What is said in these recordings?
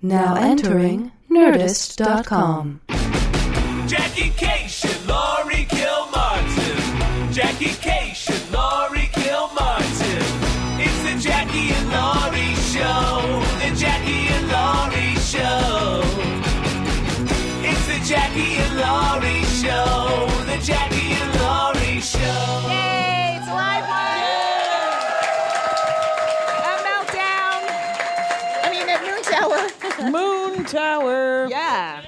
Now entering Nerdist.com. Jackie Cation, Laurie Kilmartin. Jackie Cation, Laurie Kilmartin. It's the Jackie and Laurie Show. The Jackie and Laurie Show. It's the Jackie and Laurie Show. The Jackie and Laurie Show. Yay! It's live one. A meltdown. I mean, at Moontower. Moontower. Yeah.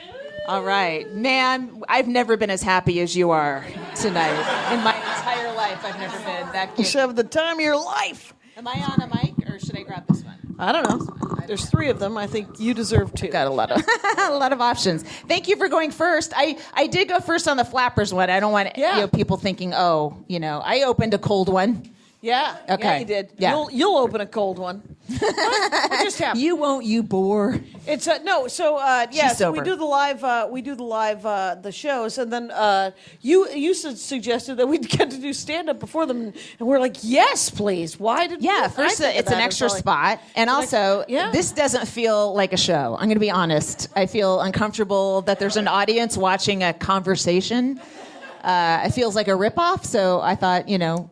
All right. Man, I've never been as happy as you are tonight. In my entire life, I've never been that You good. should have the time of your life. Am I on a mic, or should I grab this one? I don't know. There's 3 of them. I think you deserve 2. Got a lot of a lot of options. Thank you for going first. I did go first on the flappers one. I don't want people thinking, I opened a cold one. Yeah. Okay. Yeah, you did. Yeah. You'll open a cold one. What just happened? You won't, you bore. It's no. So yes, sober. we do the live. The shows, and then you suggested that we'd get to do stand up before them, and we're like, yes, please. Why did? First it's an extra spot, and also this doesn't feel like a show. I'm going to be honest. I feel uncomfortable that there's an audience watching a conversation. It feels like a ripoff, so I thought,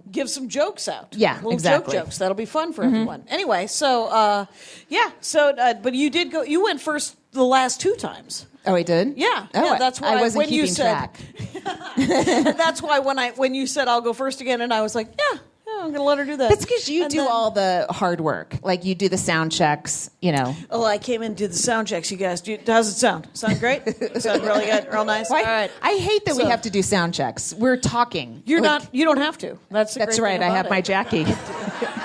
give some jokes out. Yeah, little exactly. jokes. That'll be fun for everyone. Anyway, so but you did go. You went first the last 2 times. Oh, I did? Yeah. Oh, yeah, that's why I wasn't when you keeping said, track. That's why when you said I'll go first again, and I was like, I'm going to let her do that. That's because you do all the hard work. Like, you do the sound checks, Oh, I came in to do the sound checks, you guys. How's it sound? Sound great? Sound really good? Real nice? Why? All right. I hate that we have to do sound checks. We're talking. You don't have to. That's right. I have my Jackie.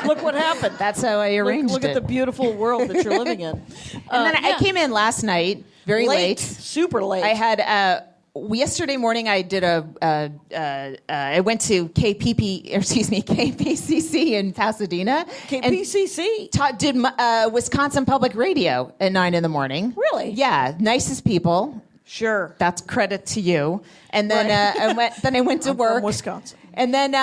Look what happened. That's how I arranged look it. at the beautiful world that you're living in. And then I came in last night, very late. Super late. I had... yesterday morning, I did I went to KPCC in Pasadena. KPCC? Did Wisconsin Public Radio at 9 in the morning. Really? Yeah, nicest people. Sure. That's credit to you. And then I went to work. From Wisconsin. And then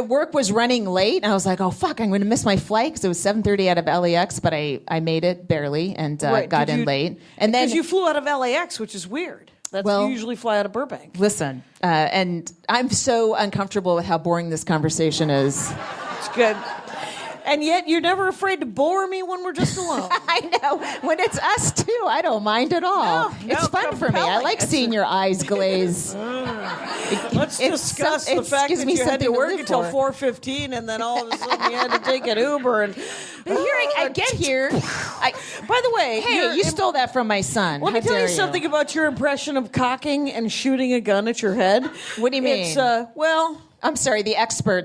work was running late, and I was like, "Oh fuck, I'm going to miss my flight," because it was 7:30 out of LAX, but I made it barely and got in late. And then because you flew out of LAX, which is weird. You usually fly out of Burbank. Listen, and I'm so uncomfortable with how boring this conversation is. It's good. And yet you're never afraid to bore me when we're just alone. I know. When it's us two, I don't mind at all. It's fun for me. I like seeing your eyes glaze. Let's discuss the fact that you had to work until 4:15, and then all of a sudden you had to take an Uber. And I get here. By the way, you stole that from my son. Let me tell you something about your impression of cocking and shooting a gun at your head. What do you mean? It's I'm sorry. The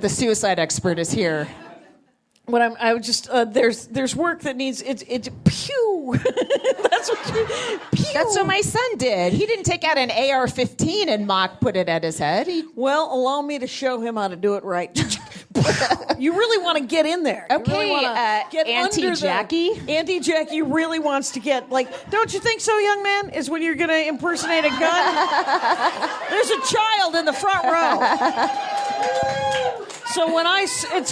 suicide expert is here. There's work that needs it's pew. That's what my son did. He didn't take out an AR-15 and put it at his head. Well, allow me to show him how to do it right. You really want to get in there. Okay, get Auntie Jackie. Auntie Jackie really wants to get don't you think so, young man? Is when you're going to impersonate a gun. There's a child in the front row. So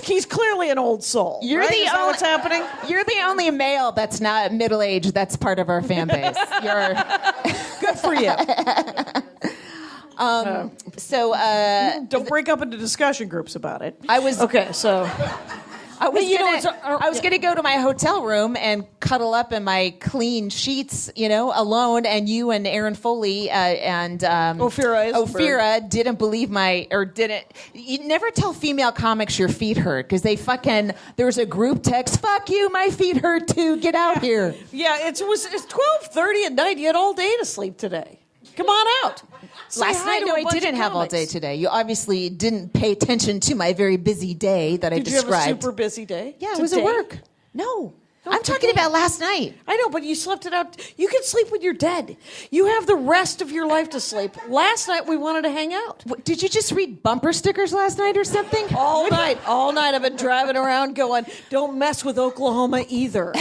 he's clearly an old soul. Is that what's happening? You're the only male that's not middle-aged that's part of our fan base. You're good for you. Don't break up into discussion groups about it. I was going to go to my hotel room and cuddle up in my clean sheets, alone. And you and Aaron Foley and Ophira didn't believe You never tell female comics your feet hurt because there was a group text. Fuck you, my feet hurt too. Get out here. Yeah, it's 12:30 at night. You had all day to sleep today. Come on out. Last night, I didn't have all day today. You obviously didn't pay attention to my very busy day that I described. Did you have a super busy day? Yeah, it was at work. No. I'm talking about last night. I know, but you slept it out. You can sleep when you're dead. You have the rest of your life to sleep. Last night, we wanted to hang out. Did you just read bumper stickers last night or something? All night. I've been driving around going, don't mess with Oklahoma either.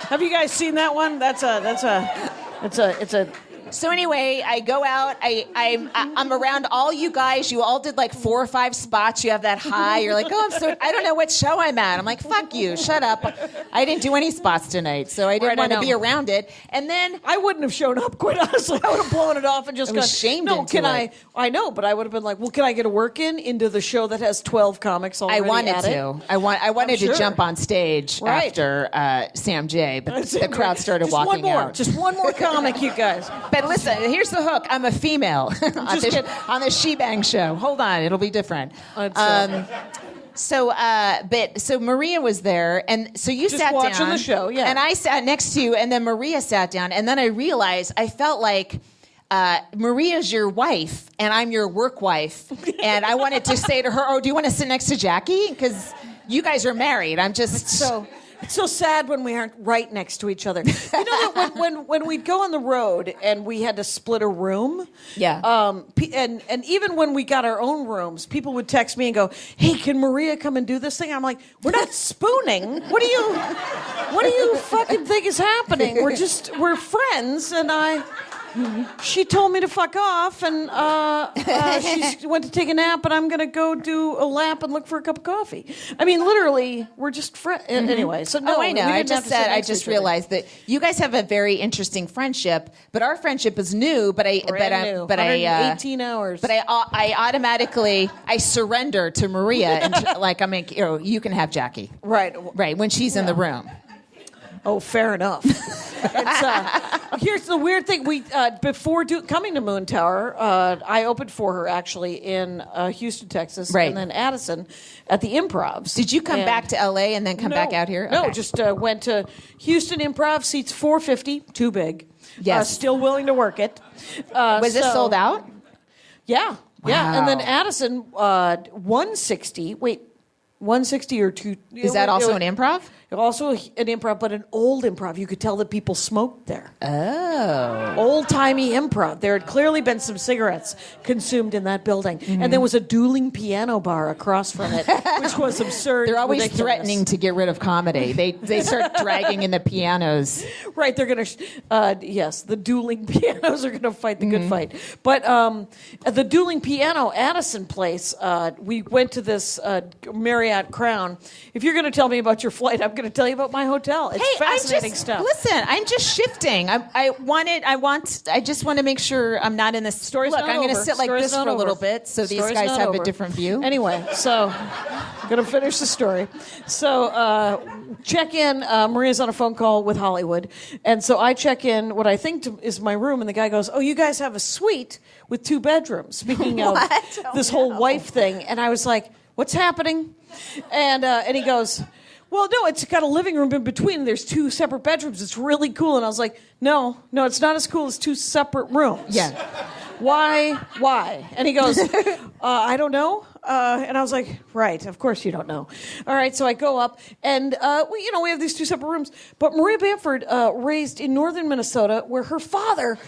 Have you guys seen that one? It's a So anyway, I go out. I'm around all you guys. You all did like 4 or 5 spots. You have that high. You're like, oh, I don't know what show I'm at. I'm like, fuck you. Shut up. I didn't do any spots tonight, so I didn't want to be around it. And then I wouldn't have shown up, quite honestly. I would have blown it off and just gone, shamed no, into it. I know, but I would have been like, well, can I get a work into the show that has 12 comics already? I wanted to jump on stage after Sam J, but the crowd started walking out. Just one more comic, you guys. But listen, here's the hook. I'm a female on the She Bang show. Hold on, it'll be different. So Maria was there, and so you just sat down. Just watching the show, yeah. And I sat next to you, and then Maria sat down, and then I realized I felt like Maria's your wife, and I'm your work wife, and I wanted to say to her, "Oh, do you want to sit next to Jackie? Because you guys are married." I'm just so. It's so sad when we aren't right next to each other. You know that when we'd go on the road and we had to split a room. Yeah. And even when we got our own rooms, people would text me and go, "Hey, can Maria come and do this thing?" I'm like, "We're not spooning. What do you fucking think is happening? We're friends." And she told me to fuck off, and she went to take a nap, and I'm going to go do a lap and look for a cup of coffee. I mean, literally, we're just friends. Anyway, so no. Oh, I know. I just realized that you guys have a very interesting friendship, but our friendship is new. But 18 hours. But I automatically surrender to Maria, and you can have Jackie. Right. When she's in the room. Oh, fair enough. Here's the weird thing. We before coming to Moontower, I opened for her actually in Houston, Texas, and then Addison at the Improvs. Did you come back to L.A. and then come back out here? No, just went to Houston Improv, seats 450, too big. Yes. Still willing to work it. Was this sold out? Yeah. Wow. Yeah, and then Addison, 160. Wait, 160 or 2. Is that also an improv? Also an improv, but an old improv. You could tell that people smoked there. Oh. Old-timey improv. There had clearly been some cigarettes consumed in that building. Mm-hmm. And there was a dueling piano bar across from it, which was absurd. They're always threatening to get rid of comedy. They start dragging in the pianos. Right, they're going to... yes, the dueling pianos are going to fight the good fight. But at the dueling piano Addison place, we went to this Marriott Crown. If you're going to tell me about your flight, I'm going to tell you about my hotel. It's fascinating stuff. Listen, I'm just shifting. I just want to make sure I'm not in this story. Look, I'm going to sit like this for a little bit so these guys have a different view. Anyway, so I'm going to finish the story. So check in. Maria's on a phone call with Hollywood. And so I check in what I think is my room, and the guy goes, "Oh, you guys have a suite with 2 bedrooms." Speaking of this whole wife thing. And I was like, "What's happening?" And he goes, "Well, no, it's got a living room in between. There's 2 separate bedrooms. It's really cool." And I was like, no, it's not as cool as 2 separate rooms. Yeah. Why? And he goes, I don't know. And I was like, right, of course you don't know. All right, so I go up, and we have these 2 separate rooms. But Maria Bamford raised in northern Minnesota, where her father...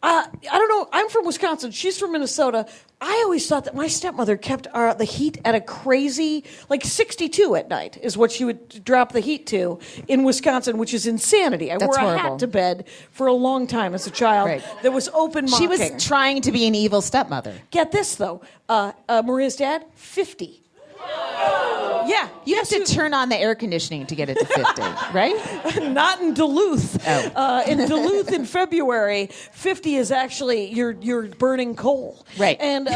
I don't know. I'm from Wisconsin. She's from Minnesota. I always thought that my stepmother kept the heat at a crazy, 62 at night is what she would drop the heat to in Wisconsin, which is insanity. I wore a hat to bed for a long time as a child. Right. There was open mocking. She was trying to be an evil stepmother. Get this, though. Maria's dad, 50. Yeah. You have to turn on the air conditioning to get it to 50, right? Not in Duluth. Oh. In Duluth in February, 50 is actually you're burning coal. Right. And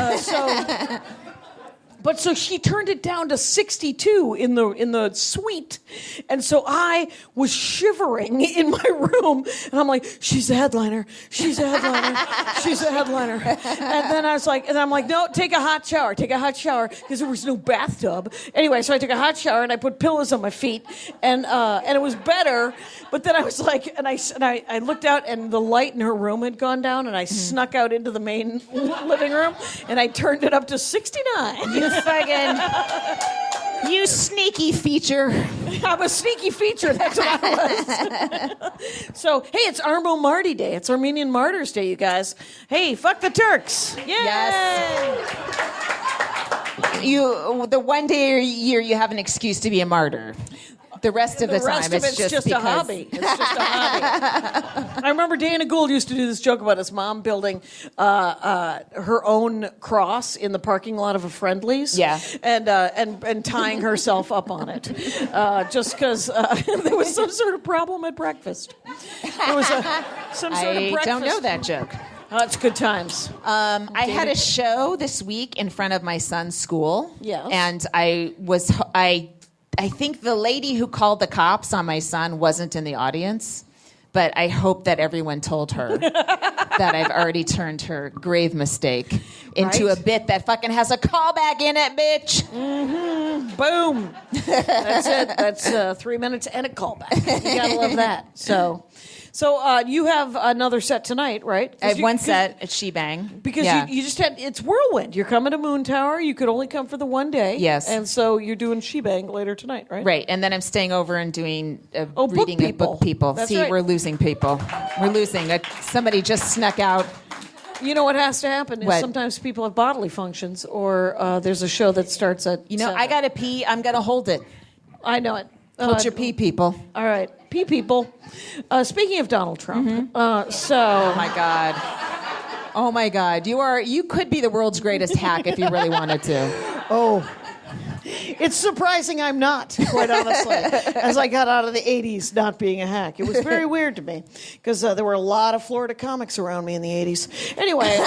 But so she turned it down to 62 in the suite. And so I was shivering in my room. And I'm like, she's a headliner. She's a headliner. She's a headliner. And then I'm like, no, take a hot shower. Take a hot shower. Because there was no bathtub. Anyway, so I took a hot shower and I put pillows on my feet. And it was better. But then I was like, and I looked out and the light in her room had gone down. And I snuck out into the main living room. And I turned it up to 69. You sneaky feature. I'm a sneaky feature, that's what I was. So, hey, it's Armo Marty Day. It's Armenian Martyrs Day, you guys. Hey, fuck the Turks. Yay! Yes. The one day a year you have an excuse to be a martyr. The rest of the time, it's just a hobby. It's just a hobby. I remember Dana Gould used to do this joke about his mom building her own cross in the parking lot of a Friendly's. Yeah. And tying herself up on it, just because there was some sort of problem at breakfast. There was some sort of breakfast. I don't know that joke. Oh, it's good times. I had a show this week in front of my son's school. Yes. And I think the lady who called the cops on my son wasn't in the audience, but I hope that everyone told her that I've already turned her grave mistake into a bit that fucking has a callback in it, bitch. Mm-hmm. Boom. That's it. That's 3 minutes and a callback. You gotta love that. So you have another set tonight, right? I have one set at Shebang. Because you just had, it's whirlwind. You're coming to Moontower. You could only come for the one day. Yes. And so you're doing Shebang later tonight, right? Right. And then I'm staying over and doing Book reading People. of Book People. That's See, right. we're losing people. We're losing. Somebody just snuck out. You know what has to happen is What? sometimes people have bodily functions or there's a show that starts at 7. I got to pee. I'm going to hold it. I know it. Hold your pee, people. All right. Pee people. Speaking of Donald Trump, Oh my God. You could be the world's greatest hack if you really wanted to. Oh, it's surprising I'm not, quite honestly, as I got out of the 80s not being a hack. It was very weird to me because there were a lot of Florida comics around me in the 80s. Anyway,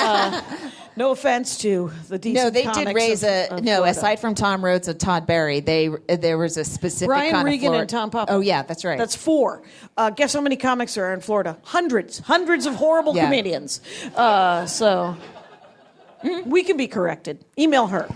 no offense to the decent No, they comics did raise of Florida. aside from Tom Rhodes and Todd Barry, there was a specific Brian kind Regan of Florida. and Tom Papa. Oh, yeah, that's right. That's 4. Guess how many comics are in Florida? Hundreds of horrible comedians. So we can be corrected. Email her.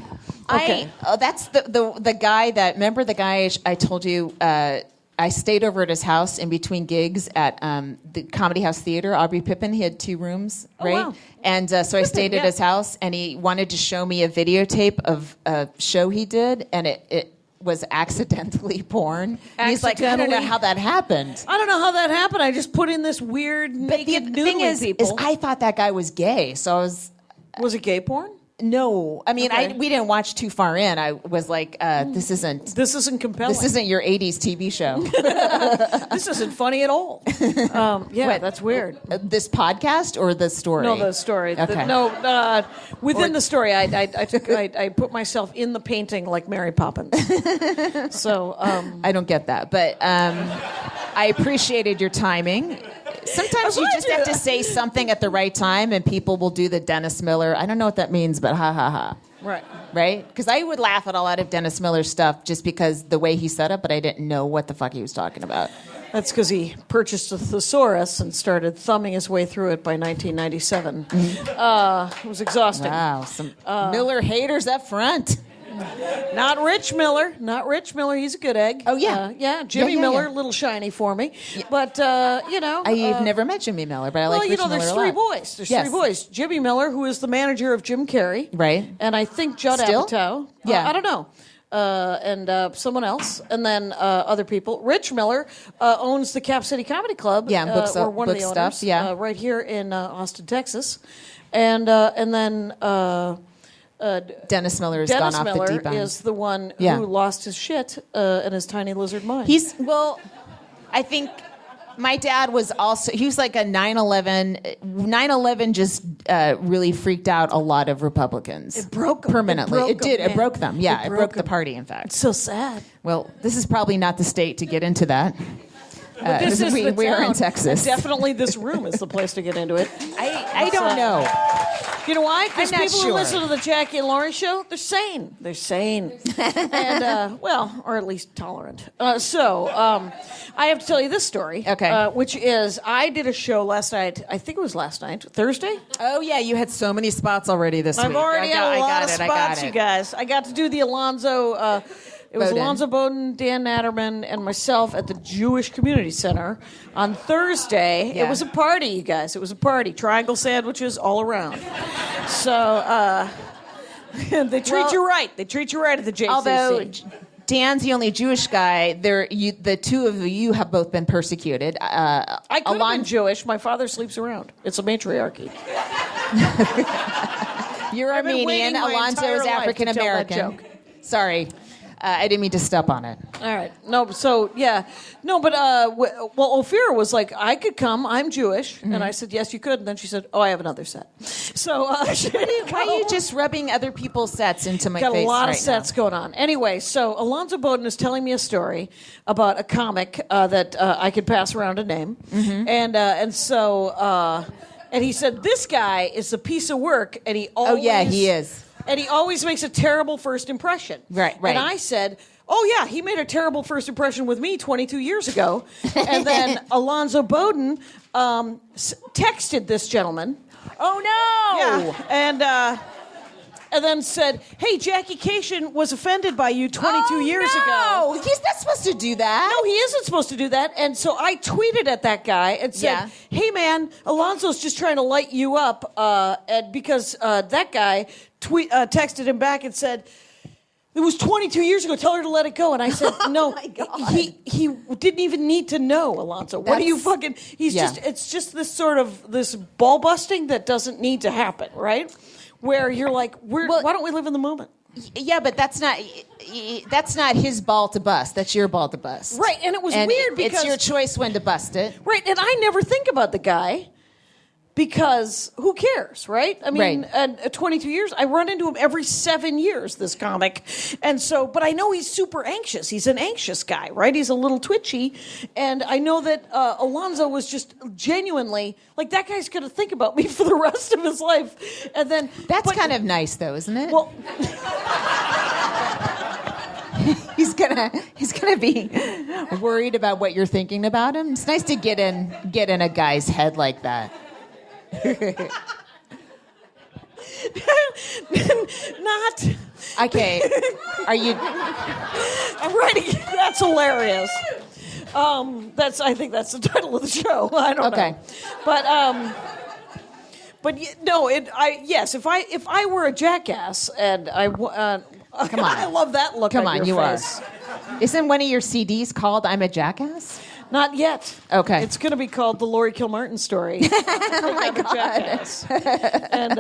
Okay. That's the guy that, remember the guy I told you, I stayed over at his house in between gigs at the Comedy House Theater. Aubrey Pippin, he had 2 rooms, right? Wow. And so I stayed at his house, and he wanted to show me a videotape of a show he did, and it was accidentally porn. And he's like, I don't know how that happened. I don't know how that happened. I just put in this weird naked the thing noodling people. is, I thought that guy was gay, so I was... Was it gay porn? No, I mean, Okay. we didn't watch too far in. I was like, this isn't compelling. This isn't your '80s TV show. This isn't funny at all. That's weird. This podcast or the story? No, the story. Okay. Within the story, I put myself in the painting like Mary Poppins. So I don't get that, but I appreciated your timing. Sometimes you just have to say something at the right time, and people will do the Dennis Miller. I don't know what that means, but ha ha ha. Right. Right? Because I would laugh at a lot of Dennis Miller's stuff just because the way he said it, but I didn't know what the fuck he was talking about. That's because he purchased a thesaurus and started thumbing his way through it by 1997. It was exhausting. Wow, some Miller haters up front. Not Rich Miller. Not Rich Miller. He's a good egg. Oh, yeah. Jimmy Yeah. Miller, a little shiny for me. Yeah. But, I've never met Jimmy Miller, but I like Rich Miller there's a 3 lot. boys. There's 3 boys. Jimmy Miller, who is the manager of Jim Carrey. Right. And I think Judd Still? Apatow. Yeah. I don't know. And someone else. And then other people. Rich Miller owns the Cap City Comedy Club. Yeah, and or one of the stuff, owners. yeah. Right here in Austin, Texas. And then... Dennis Miller has Dennis gone off Miller the deep end. is the one who lost his shit and his tiny lizard mind. I think my dad was also, he was like a 9/11. 9/11 just really freaked out a lot of Republicans. It broke them. Permanently. It did. Man. It broke them. Yeah, it broke the them. party, in fact. It's so sad. Well, this is probably not the state to get into that. But this is the we are in town, Texas. and definitely this room is the place to get into it. I don't know. You know why? Because I'm not people sure. who listen to the Jackie and Laurie show, they're sane. They're sane. And, or at least tolerant. So I have to tell you this story. Okay. Which is, I did a show last night. I think it was last night. Thursday? Oh, yeah, you had so many spots already this week. I've already had a lot of I got spots, it. you guys. I got to do the Alonzo... It was Bowden. Alonzo Bowden, Dan Natterman, and myself at the Jewish Community Center on Thursday. Yeah. It was a party, you guys. It was a party. Triangle sandwiches all around. So they treat you right. They treat you right at the JCC. Although Dan's the only Jewish guy, the two of you have both been persecuted. I could have been Jewish. My father sleeps around. It's a matriarchy. You're I've been Armenian. waiting my Alonzo entire is life to African tell that American. joke. Sorry. I didn't mean to step on it. All right. No, so, yeah. No, but, Ophira was like, I could come. I'm Jewish. Mm-hmm. And I said, yes, you could. And then she said, I have another set. So, why are you just rubbing other people's sets into my face? Got a lot of sets going on. Anyway, so Alonzo Bowden is telling me a story about a comic that I could pass around a name. Mm-hmm. And he said, this guy is a piece of work, and he always... Oh, yeah, he is. And he always makes a terrible first impression. Right. And I said, oh, yeah, he made a terrible first impression with me 22 years ago. And then Alonzo Bowden texted this gentleman. Oh, no! Yeah, and then said, hey, Jackie Cation was offended by you 22 years ago. No, he's not supposed to do that. No, he isn't supposed to do that. And so I tweeted at that guy and said, hey, man, Alonzo's just trying to light you up. And because that guy texted him back and said, it was 22 years ago. Tell her to let it go. And I said, no, he didn't even need to know, Alonzo. What are you fucking... It's just this sort of, this ball busting that doesn't need to happen, right? Where you're like, why don't we live in the moment? Yeah, but that's not his ball to bust. That's your ball to bust. Right, and it was weird because... It's your choice when to bust it. Right, and I never think about the guy because who cares, right? I mean, at 22 years, I run into him every 7 years, this comic. And so, but I know he's super anxious. He's an anxious guy, right? He's a little twitchy. And I know that Alonzo was just genuinely, like, that guy's going to think about me for the rest of his life. And then... That's kind of nice, though, isn't it? Well... He's gonna be worried about what you're thinking about him. It's nice to get in a guy's head like that. Not okay. Are you? I'm writing. That's hilarious. I think that's the title of the show. I don't know. But no. Yes. If I were a jackass and come on, I love that look. Come on, you face. Are. Isn't one of your CDs called "I'm a Jackass"? Not yet. Okay. It's going to be called The Laurie Kilmartin Story. Oh, my God. And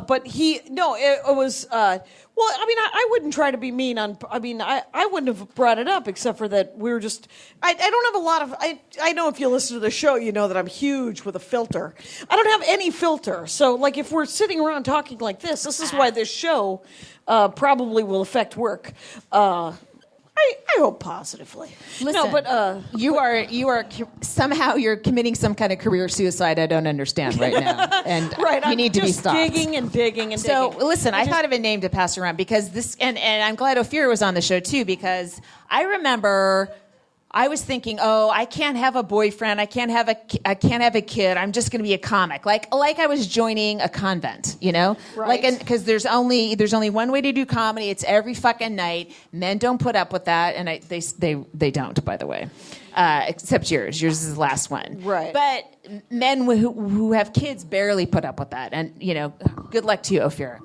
but it was, well, I mean, I wouldn't try to be mean I wouldn't have brought it up except for that we were just, I don't have a lot of, I know if you listen to the show, you know that I'm huge with a filter. I don't have any filter. So, like, if we're sitting around talking like this is why this show probably will affect work. I hope positively. Listen, no, but you are somehow you're committing some kind of career suicide I don't understand right now, and you need to be stopped. Digging and digging and so, digging. Listen, I thought of a name to pass around because this, and I'm glad Ophira was on the show too because I remember. I was thinking, I can't have a boyfriend. I can't have a kid. I'm just going to be a comic, like I was joining a convent, you know, right? Because there's only one way to do comedy. It's every fucking night. Men don't put up with that, and they don't, by the way, except yours. Yours is the last one, right? But men who have kids barely put up with that, and you know, good luck to you, Ophira.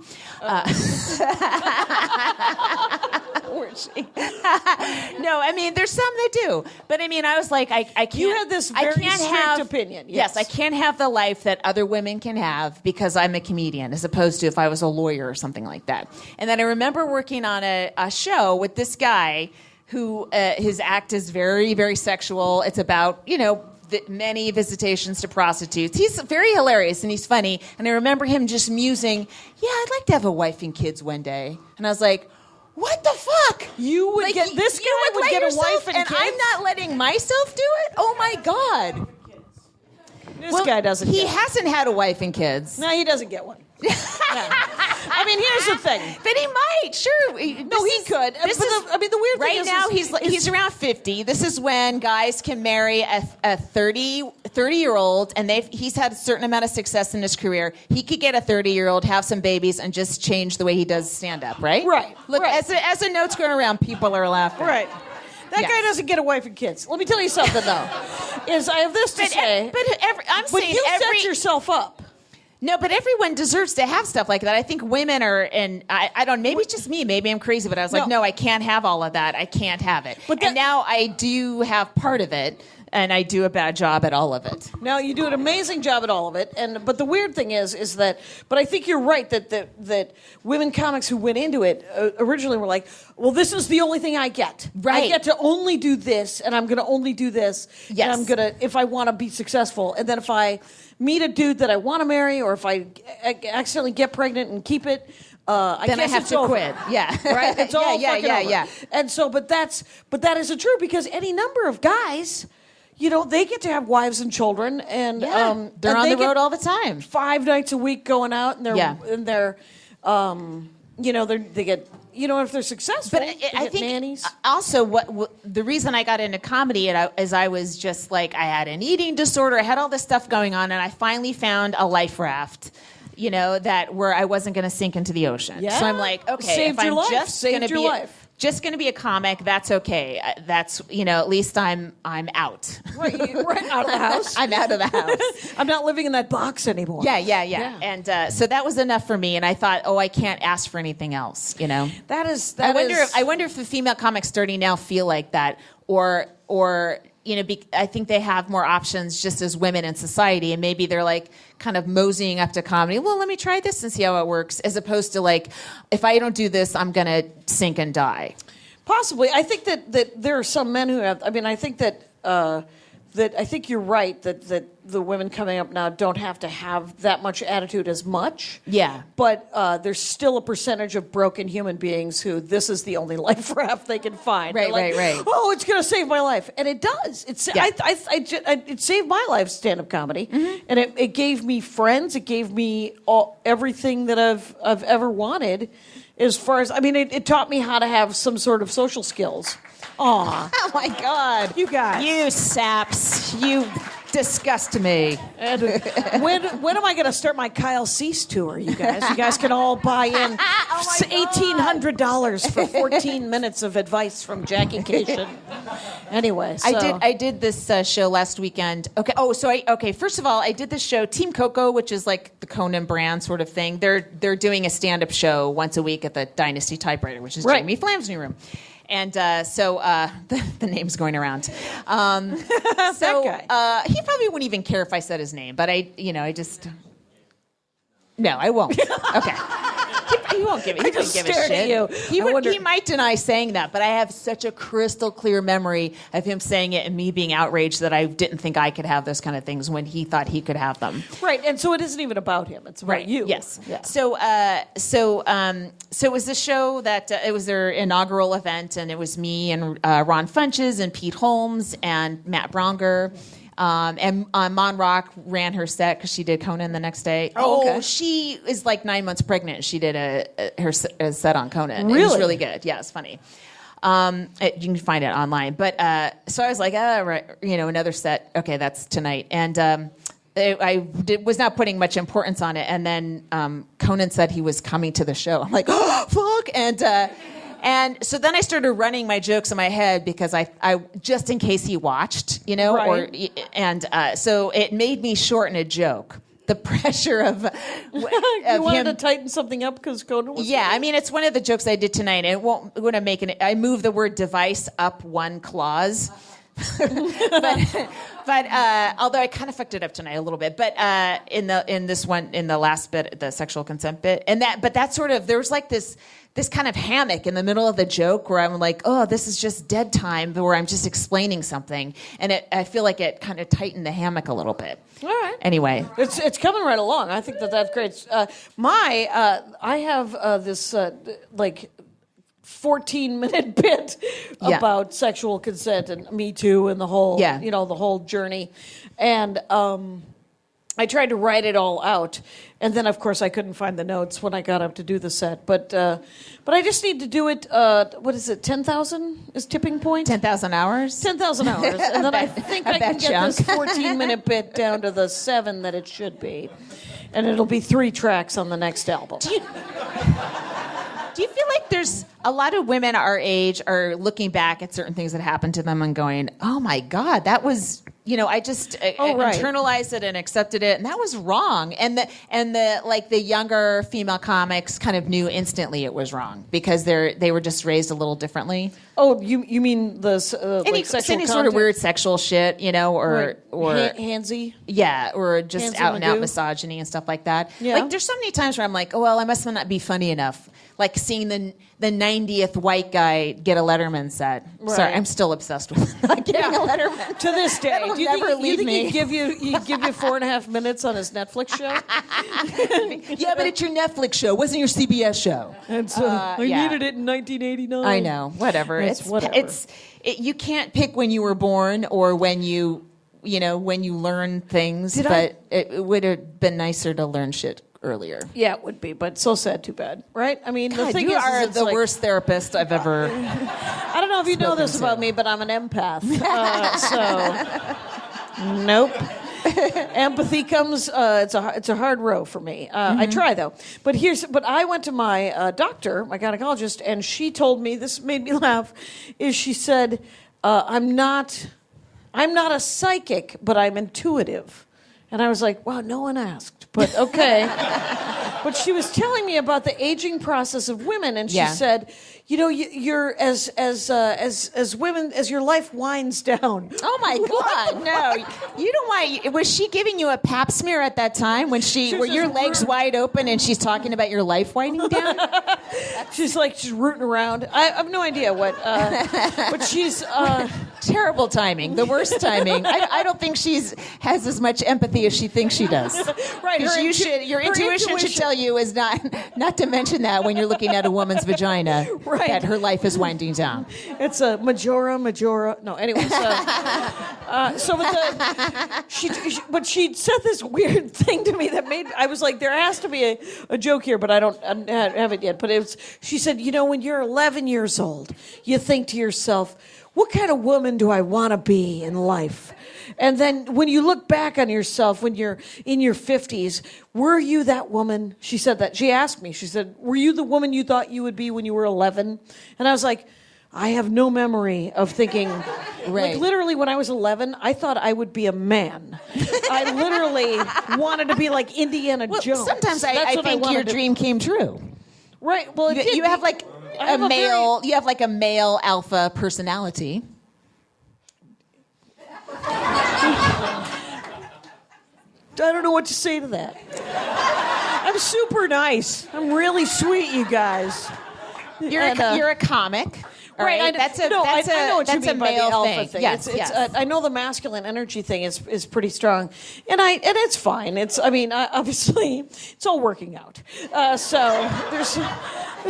No, I mean, there's some that do. But I mean, I was like, I can't. You had this very strict opinion. Yes, I can't have the life that other women can have because I'm a comedian, as opposed to if I was a lawyer or something like that. And then I remember working on a show with this guy who his act is very, very sexual. It's about, you know, many visitations to prostitutes. He's very hilarious and he's funny. And I remember him just musing, yeah, I'd like to have a wife and kids one day. And I was like, what the fuck? You would get this guy would get a wife and kids, and I'm not letting myself do it. Oh my God! This guy doesn't. He hasn't had a wife and kids. No, he doesn't get one. No. I mean, here's the thing. But he might, sure. No, he could. The weird thing is... Right now, he's around 50. This is when guys can marry a 30-year-old, and he's had a certain amount of success in his career. He could get a 30-year-old, have some babies, and just change the way he does stand-up, right? Right. Look, right. As a note's going around, people are laughing. Right. That guy doesn't get a wife and kids. Let me tell you something, though. I have this to say. But you set yourself up. No, but everyone deserves to have stuff like that. I think women are, and I don't, maybe it's just me, maybe I'm crazy, but I was like, no, I can't have all of that. I can't have it. And now I do have part of it, and I do a bad job at all of it. No, you do an amazing job at all of it, but the weird thing is that. But I think you're right that women comics who went into it originally were like, well, this is the only thing I get. Right. I get to only do this, and I'm going to only do this. Yes. And I'm going to, if I want to be successful, and then if I meet a dude that I want to marry, or if I accidentally get pregnant and keep it. Then I have to quit. Yeah, right. It's all fucking over. Yeah. And so, but that isn't true because any number of guys, they get to have wives and children, and they're and on they the road get all the time. 5 nights a week going out, and they're they get if they're successful, But I think nannies. Also, what the reason I got into comedy is I was just like I had an eating disorder, I had all this stuff going on, and I finally found a life raft. That where I wasn't going to sink into the ocean. Yeah. So I'm like, okay, Saved if your I'm life. just Saved going to your be life. just going to be a comic, that's okay. That's at least I'm out. Right, out of the house. I'm out of the house. I'm not living in that box anymore. Yeah. And so that was enough for me. And I thought, I can't ask for anything else. That is. I wonder if the female comics starting now feel like that, or I think they have more options just as women in society, and maybe they're like kind of moseying up to comedy. Well, let me try this and see how it works, as opposed to like, if I don't do this, I'm gonna sink and die. Possibly, I think that there are some men who have. I mean, I think that I think you're right that the women coming up now don't have to have that much attitude as much. Yeah. But there's still a percentage of broken human beings who this is the only life raft they can find. Right. Oh, it's going to save my life. And it does. It saved my life, stand-up comedy. Mm-hmm. And it gave me friends. It gave me everything that I've ever wanted. As far as, it taught me how to have some sort of social skills. Aw. Oh, my God. You guys. You saps. You disgust me. And when am I going to start my Kyle Cease tour, you guys? You guys can all buy in $1,800 for 14 minutes of advice from Jackie Cation. Anyway, so. I did this show last weekend. Okay. Oh, first of all, I did this show, Team Coco, which is like the Conan brand sort of thing. They're doing a stand-up show once a week at the Dynasty Typewriter, which is Jamie Flam's new room. And so the name's going around. So that guy. He probably wouldn't even care if I said his name, but I just... No, I won't. Okay. He won't give it. He wouldn't give a shit. He might deny saying that, but I have such a crystal clear memory of him saying it and me being outraged that I didn't think I could have those kind of things when he thought he could have them. Right, and so it isn't even about him; it's about you. Yes. Yeah. So it was this show that it was their inaugural event, and it was me and Ron Funches and Pete Holmes and Matt Bronger. And Mon Rock ran her set because she did Conan the next day. Oh, okay. She is like 9 months pregnant. She did her set on Conan. Really? It was really good. Yeah, it's funny. You can find it online. But so I was like, right, another set. Okay, that's tonight. And was not putting much importance on it. And then Conan said he was coming to the show. I'm like, oh, fuck. And so then I started running my jokes in my head because I just in case he watched, right. So it made me shorten a joke. The pressure of you wanted to tighten something up because Conan was. Yeah, it's one of the jokes I did tonight. And it wouldn't make it. I moved the word device up one clause. but although I kind of fucked it up tonight a little bit, but in the last bit, the sexual consent bit, but that sort of, there was like this kind of hammock in the middle of the joke where I'm like, oh, this is just dead time, where I'm just explaining something, and I feel like it kind of tightened the hammock a little bit. All right. Anyway, it's coming right along. I think that's great. I have this 14-minute bit about sexual consent and Me Too and the whole, the whole journey. And I tried to write it all out. And then, of course, I couldn't find the notes when I got up to do the set. But I just need to do it, what is it, 10,000 is tipping point? 10,000 hours? 10,000 hours. And then I think I can get this 14-minute bit down to the 7 that it should be. And it'll be 3 tracks on the next album. Do you feel like there's a lot of women our age are looking back at certain things that happened to them and going, oh my God, that was I just internalized it and accepted it, and that was wrong. And the younger female comics kind of knew instantly it was wrong because they were just raised a little differently. Oh, you mean the any sort of weird sexual shit, or handsy, or just handsy out and out Magoo. misogyny and stuff like that. Yeah. Like there's so many times where I'm like, oh well, I must not be funny enough. Like seeing the 90th white guy get a Letterman set. Right. Sorry, I'm still obsessed with getting a Letterman to this day. That'll never leave me. He'd give you 4.5 minutes on his Netflix show? Yeah, but it's your Netflix show. It wasn't your CBS show. And so I needed it in 1989. I know. Whatever. Whatever. You can't pick when you were born or when you learn things. It would have been nicer to learn shit earlier. Yeah, it would be, but so sad, too bad, right? I mean, God, the thing you is are it's the like, worst therapist I've ever. I don't know if you know this about me, but I'm an empath. Nope. Empathy comes. It's a hard row for me. I try though. But I went to my doctor, my gynecologist, and she told me, this made me laugh. She said, I'm not a psychic, but I'm intuitive. And I was like, wow, no one asked, but okay. But she was telling me about the aging process of women, and she said, you're as women, as your life winds down. Oh my God, no! You don't want. Was she giving you a pap smear at that time when were your legs wide open and she's talking about your life winding down? She's rooting around. I have no idea what, but she's terrible timing, the worst timing. I don't think has as much empathy as she thinks she does. Right, your intuition should tell you is not to mention that when you're looking at a woman's vagina. Right. That her life is winding down. It's a majora. No, anyways. But she said this weird thing to me that I was like, there has to be a joke here, but I don't have it yet. But she said, when you're 11 years old, you think to yourself, what kind of woman do I want to be in life? And then when you look back on yourself when you're in your 50s, were you that woman? She said that. She asked me, she said, were you the woman you thought you would be when you were 11? And I was like, I have no memory of thinking, like literally when I was 11, I thought I would be a man. I literally wanted to be like Indiana Jones. Sometimes I think your dream came true. Right. Well, you have like a male, you have like a male alpha personality. I don't know what to say to that. I'm super nice. I'm really sweet, you guys. You're a comic. Right, right? I know what you mean by the alpha thing. Yes, I know the masculine energy thing is pretty strong, and it's fine. Obviously it's all working out. So there's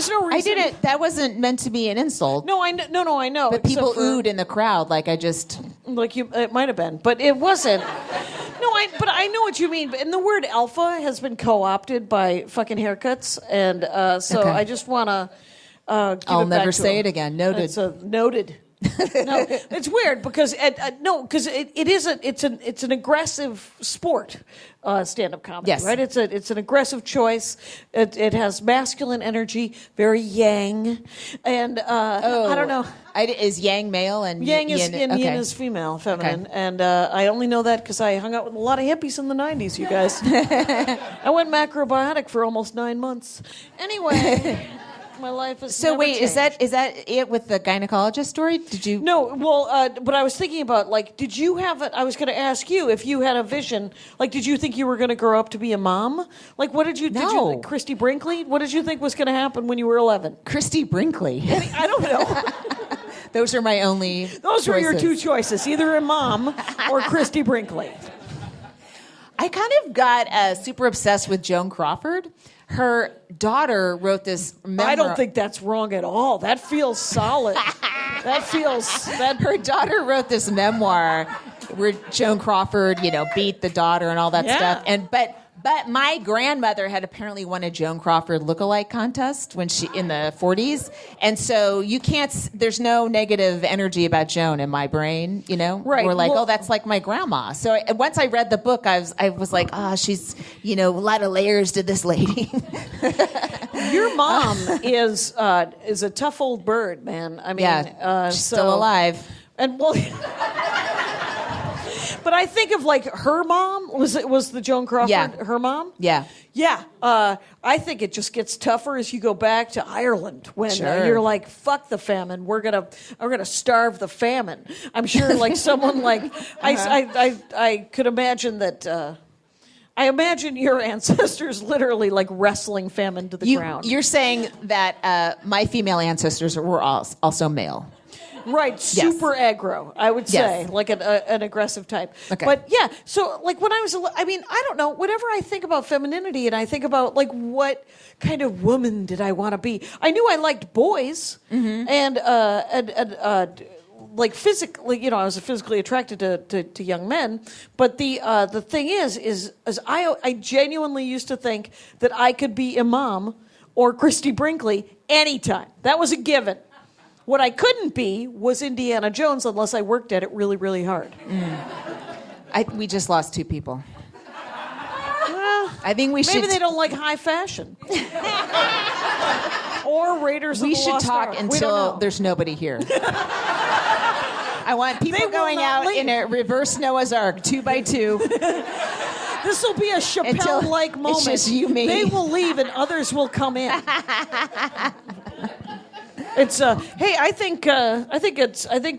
no reason. I didn't. That wasn't meant to be an insult. No, I know. But people oohed in the crowd it might have been, but it wasn't. No, but I know what you mean. And the word alpha has been co-opted by fucking haircuts, and so okay. I just want to. I'll never say it again. Noted. It's noted. No, it's weird because it's an aggressive sport, stand-up comedy. Yes. Right. It's an aggressive choice. It has masculine energy, very yang, and I don't know. Is yang male and yang is yin yin is female, feminine, okay. And I only know that because I hung out with a lot of hippies in the '90s. You guys, I went macrobiotic for almost 9 months. Anyway. My life is so. Wait, changed. is that it with the gynecologist story? Did you? No. Well, but I was thinking about did you have it? I was going to ask you if you had a vision. Did you think you were going to grow up to be a mom? What did you? No. Did you Christy Brinkley? What did you think was going to happen when you were 11? Christy Brinkley. I don't know. Those are my only. Those choices. were your two choices: either a mom or Christy Brinkley. I kind of got super obsessed with Joan Crawford. Her daughter wrote this memoir. I don't think that's wrong at all. That feels solid. Her daughter wrote this memoir where Joan Crawford, beat the daughter and all that stuff. But my grandmother had apparently won a Joan Crawford lookalike contest in the 40s. And so there's no negative energy about Joan in my brain, Right. We're like, that's like my grandma. So once I read the book, I was like, she's, a lot of layers to this lady. Your mom is a tough old bird, man. I mean, she's still alive. And But I think of like her mom. Was the Joan Crawford her mom? Yeah. Yeah. I think it just gets tougher as you go back to Ireland when you're like, fuck the famine. We're gonna starve the famine. I'm sure like someone like I could imagine that. I imagine your ancestors literally like wrestling famine to the ground. You're saying that my female ancestors were also male. Right, super aggro, I would say, like an aggressive type. Okay. But yeah, so like when I was, I don't know, whenever I think about femininity and I think about like what kind of woman did I want to be, I knew I liked boys and like physically, I was physically attracted to young men. But the thing is I genuinely used to think that I could be Imam or Christy Brinkley anytime. That was a given. What I couldn't be was Indiana Jones unless I worked at it really, really hard. We just lost 2 people. Well, I think maybe they don't like high fashion. Or Raiders of the Lost Ark. We should talk until there's nobody here. I want people going out in a reverse Noah's Ark, 2 by 2. This will be a Chappelle-like moment. It's just you, me. They will leave and others will come in. It's hey, I think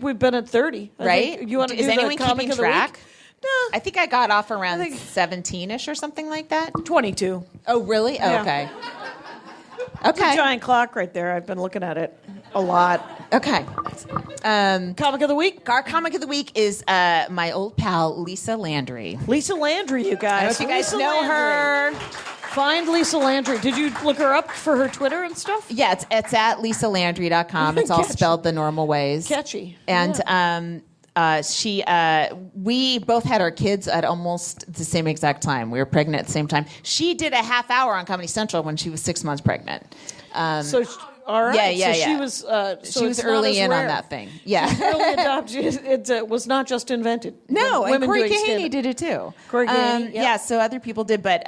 we've been at 30. Right? You want to Is do anyone the comic keeping of the track? week? No. I think I got off around 17-ish or something like that. 22. Oh, really? Oh, Yeah. okay. It's a giant clock right there. I've been looking at it a lot. Okay. Comic of the week? Our comic of the week is my old pal, Lisa Landry. Lisa Landry, you guys. I don't know if you guys Lisa know Landry. her. Find Lisa Landry. Did you look her up for her Twitter and stuff? Yeah, it's at lisalandry.com. It's all Catchy. spelled the normal ways. Catchy. And we both had our kids at almost the same exact time. We were pregnant at the same time. She did a half hour on Comedy Central when she was 6 months pregnant. All right. Yeah. She was. She was early in on that thing. Yeah. Early adopted. It was not just invented. No, and Women Corey doing Kahaney stand-up. did it too. Corey Kahaney, yeah. So other people did, but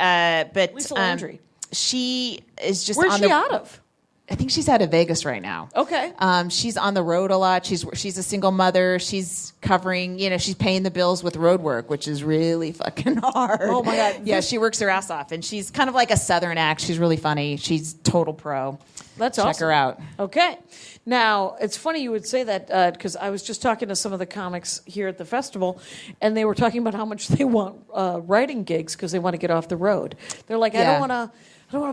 Lisa Landry. She is just. Where's she out of? I think she's out of Vegas right now. Okay. She's on the road a lot. She's a single mother. She's covering, she's paying the bills with road work, which is really fucking hard. Oh my God. Yeah, she works her ass off, and she's kind of like a Southern act. She's really funny. She's total pro. That's Check awesome. her out. Okay. Now, it's funny you would say that because I was just talking to some of the comics here at the festival, and they were talking about how much they want writing gigs because they want to get off the road. They're like, I don't want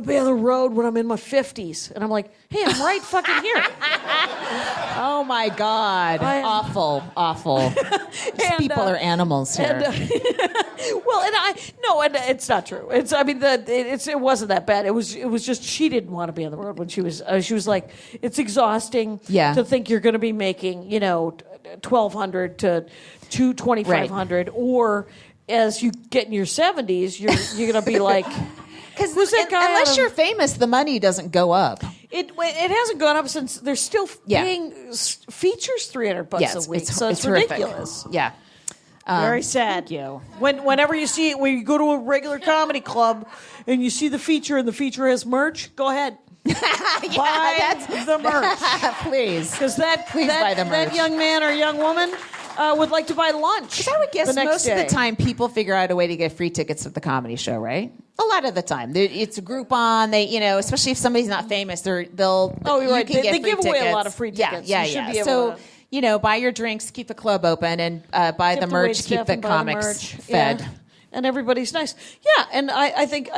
to be on the road when I'm in my 50s. And I'm like, hey, I'm right fucking here. Oh, my God. Awful. These people are animals here. And it's not true. It wasn't that bad. It was just she didn't want to be on the road when she was like, it's exhausting to think you're going to be making, $1,200 to $2,500, or as you get in your 70s, you're going to be like. Because unless you're famous, the money doesn't go up. It hasn't gone up since they're still paying features $300 a week. So it's ridiculous. Horrific. Yeah. Very sad. Thank you. Whenever you see it, when you go to a regular comedy club and you see the feature and the feature has merch, go ahead. Buy the merch. Please. Because buy the merch. that young man or young woman would like to buy lunch. I would guess most day. of the time people figure out a way to get free tickets at the comedy show, right? A lot of the time. It's a Groupon. They, especially if somebody's not famous, they'll. Oh, you're right. They give away tickets. a lot of free tickets. Yeah. You should be able so, buy your drinks, keep the club open, and buy the merch, keep the comics fed. Yeah. And everybody's nice. Yeah, and I think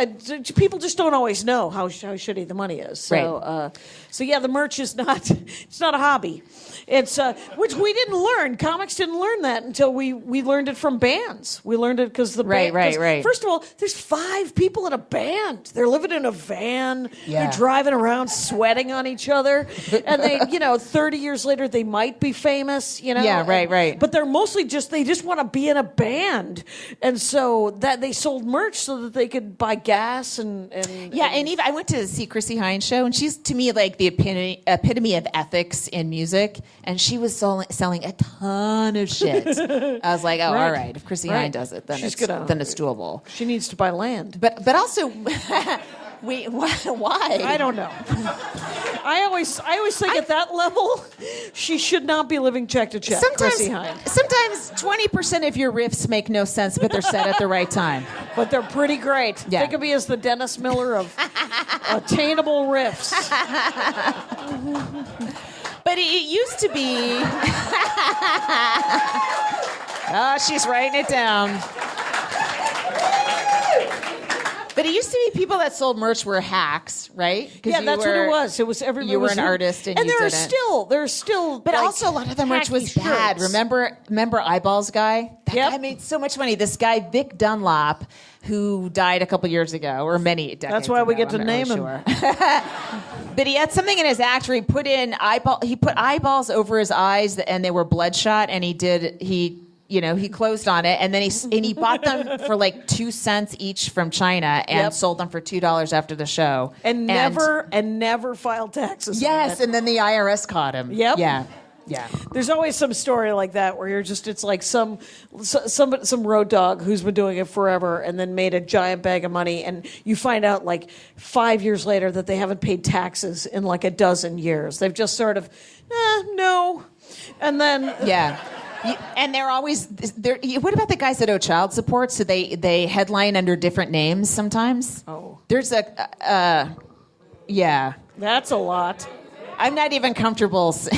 people just don't always know how shitty the money is. So, right. So the merch is it's not a hobby. It's which we didn't learn. Comics didn't learn that until we learned it from bands. We learned it because the band. Right. First of all, there's 5 people in a band. They're living in a van. Yeah. They're driving around, sweating on each other, and they, 30 years later, they might be famous. Yeah, right. But they're mostly they just want to be in a band, and so that they sold merch so that they could buy gas and even I went to see Chrissy Hines show, and she's to me like the epitome of ethics in music, and she was selling a ton of shit. I was like, all right, if Chrissy Hines does it, then it's doable. She needs to buy land, but also. Why? I don't know. I always think at that level, she should not be living check to check. Sometimes 20% of your riffs make no sense, but they're said at the right time. But they're pretty great. Yeah. Think of me as the Dennis Miller of Attainable Riffs. But it used to be... Oh, she's writing it down. But it used to be people that sold merch were hacks, right? Yeah, that's what it was. It was everybody. You were an artist, and you there's didn't. still. But like, also, a lot of the merch was shirts. bad. Remember Eyeballs guy? That guy made so much money. This guy Vic Dunlop, who died a couple years ago, or many decades. That's why we get to I'm name him. Sure. But he had something in his act where he put eyeballs over his eyes, and they were bloodshot. And he closed on it, and then he bought them for like 2 cents each from China and sold them for $2 after the show. And never filed taxes. Yes, and then the IRS caught him. Yep. Yeah. There's always some story like that where it's like some road dog who's been doing it forever and then made a giant bag of money, and you find out like 5 years later that they haven't paid taxes in like a dozen years. They've just sort of, no. And then... Yeah. And they're always there. What about the guys that owe child support? So they headline under different names sometimes. Oh, there's yeah. That's a lot. I'm not even comfortable. Here's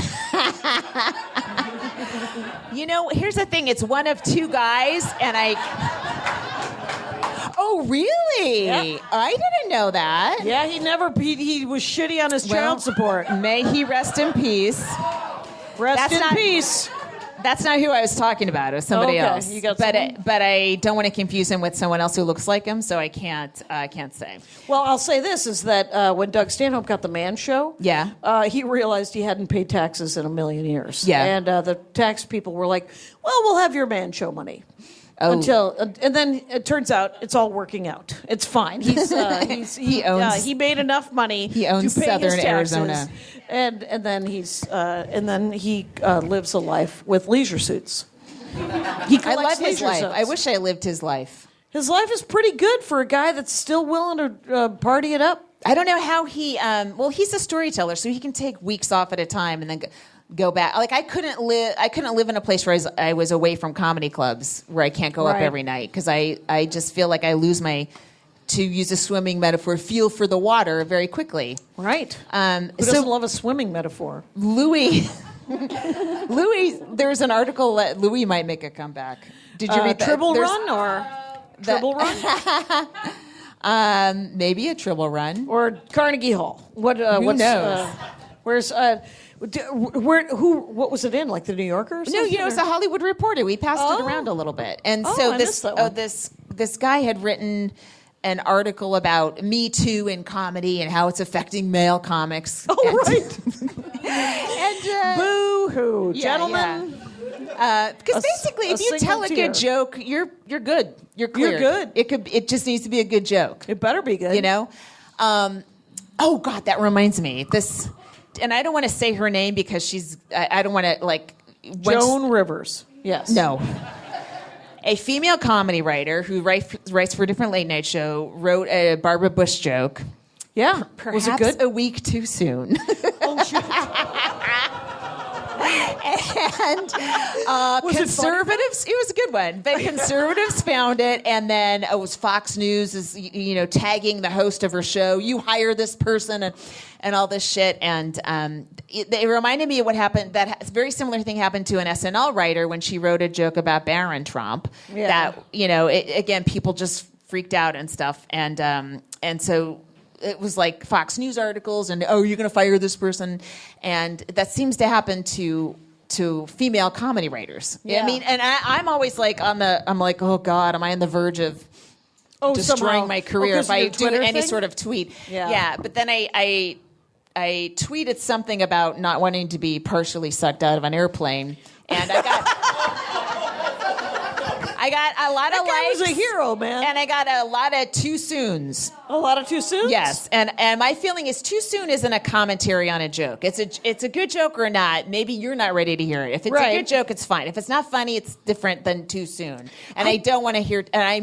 the thing. It's one of two guys, and I. Oh, really? Yeah. I didn't know that. Yeah, he was shitty on his child support. May he rest in peace. Rest in peace. That's not who I was talking about. It was somebody else. You got but I don't want to confuse him with someone else who looks like him, so I can't say. Well, I'll say this, is that when Doug Stanhope got the Man Show, he realized he hadn't paid taxes in a million years. Yeah. And the tax people were like, well, we'll have your Man Show money. Oh. And then it turns out it's all working out. It's fine. He made enough money. He owns to pay Southern his taxes, Arizona. and then he lives a life with leisure suits. I love his life. Suits. I wish I lived his life. His life is pretty good for a guy that's still willing to party it up. I don't know how he. He's a storyteller, so he can take weeks off at a time and then go back. Like I couldn't live in a place where I was away from comedy clubs where I can't go up every night because I just feel like I lose my, to use a swimming metaphor, feel for the water very quickly. Right. Who doesn't love a swimming metaphor? Louis, there's an article that Louis might make a comeback. Did you read that? Tribble Run or Tribble Run? Maybe a Tribble Run or Carnegie Hall. Who knows? Where's what was it in? Like the New Yorker? Or no, it's a Hollywood Reporter. We passed it around a little bit, and so this guy had written an article about Me Too in comedy and how it's affecting male comics. Oh, right. And boo-hoo, gentlemen. Because basically, if you tell a good joke, you're good. You're clear. You're good. It just needs to be a good joke. It better be good. Oh God, that reminds me. This, and I don't want to say her name because I don't want to like. Joan Rivers. Yes. No. A female comedy writer who writes for a different late night show wrote a Barbara Bush joke. Yeah. Perhaps was it good? A week too soon. Oh, shit. And was conservatives, it was a good one, but conservatives found it, and then it was Fox News is tagging the host of her show. You hire this person and all this shit, and it reminded me of what happened. That very similar thing happened to an SNL writer when she wrote a joke about Barron Trump. Yeah. That again, people just freaked out and stuff, and so. It was like Fox News articles and, you're going to fire this person. And that seems to happen to female comedy writers. Yeah. I mean, and I'm always like I'm like, oh God, am I on the verge of destroying my career if I do any sort of tweet? Yeah. But then I tweeted something about not wanting to be partially sucked out of an airplane. And I got a lot of likes. That guy was a hero, man. And I got a lot of too soons. A lot of too soons? Yes. And my feeling is too soon isn't a commentary on a joke. It's a good joke or not. Maybe you're not ready to hear it. If it's a good joke, it's fine. If it's not funny, it's different than too soon. And I don't want to hear, and I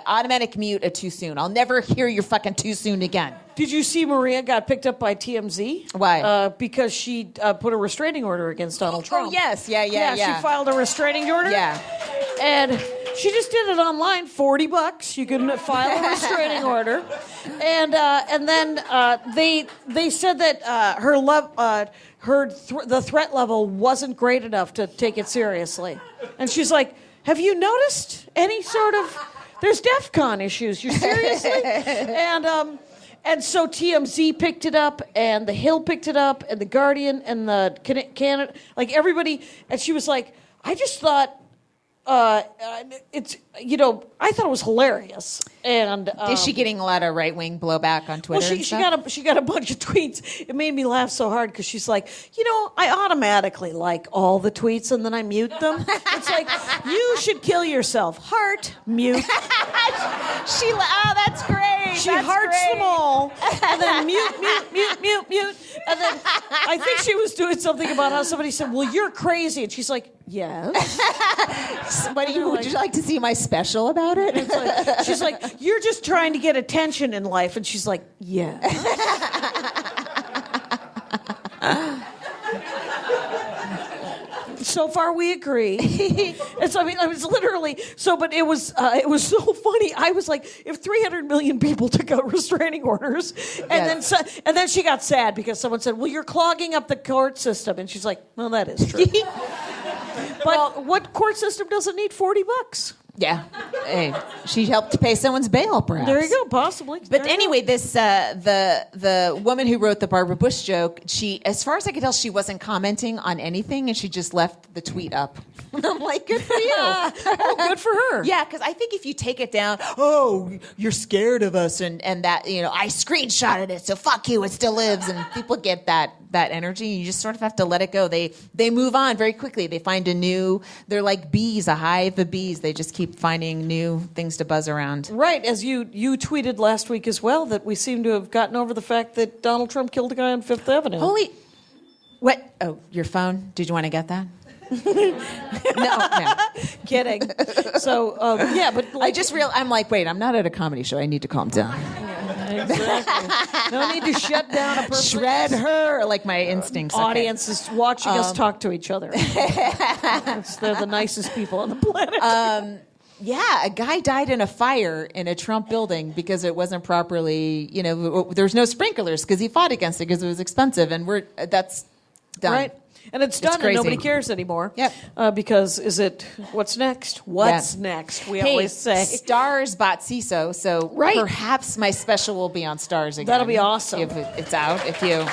automatic mute a too soon. I'll never hear your fucking too soon again. Did you see Maria got picked up by TMZ? Why? Because she put a restraining order against Donald Trump. Oh, yes. Yeah. She filed a restraining order. Yeah. And she just did it online, $40. You can file a restraining order. And then they said that the threat level wasn't great enough to take it seriously. And she's like, have you noticed any sort of... There's DEFCON issues. You seriously? And so TMZ picked it up, and The Hill picked it up, and The Guardian, and the Canada, like everybody. And she was like, I just thought, I thought it was hilarious. And is she getting a lot of right-wing blowback on Twitter? Well, she got a bunch of tweets. It made me laugh so hard because she's like, I automatically like all the tweets and then I mute them. It's like, you should kill yourself. Heart, mute. That's great. She hearts them all, and then mute. And then I think she was doing something about how somebody said, well, you're crazy. And she's like, yes. Would you like to see my special about it? She's like, you're just trying to get attention in life. And she's like, yeah. So far, we agree. I was literally but it was so funny. I was like, if 300 million people took out restraining orders, and then she got sad because someone said, "Well, you're clogging up the court system," and she's like, "Well, that is true." But what court system doesn't need $40? Yeah. Hey, she helped to pay someone's bail, perhaps. There you go, possibly. But anyway, this the woman who wrote the Barbara Bush joke, she, as far as I could tell, she wasn't commenting on anything, and she just left the tweet up. I'm like, good for you. Good for her. Yeah, because I think if you take it down, oh, you're scared of us, and that, I screenshotted it, so fuck you, it still lives, and people get that energy, and you just sort of have to let it go. They move on very quickly. They find they're like bees, a hive of bees. They just keep finding new things to buzz around. Right, as you tweeted last week as well, that we seem to have gotten over the fact that Donald Trump killed a guy on Fifth Avenue. What? Oh, your phone? Did you want to get that? No. Kidding. So, but I just I'm like, wait, I'm not at a comedy show. I need to calm down. Exactly. No need to shut down a person. Shred her, like my instincts. Audience is watching us talk to each other. They're the nicest people on the planet. Yeah, a guy died in a fire in a Trump building because it wasn't properly, there's no sprinklers because he fought against it because it was expensive, and that's done. Right. And it's done, and nobody cares anymore. Yep. Because what's next? What's next? We always say. Stars bought CISO, so perhaps my special will be on Stars again. That'll be awesome. If it's out, if you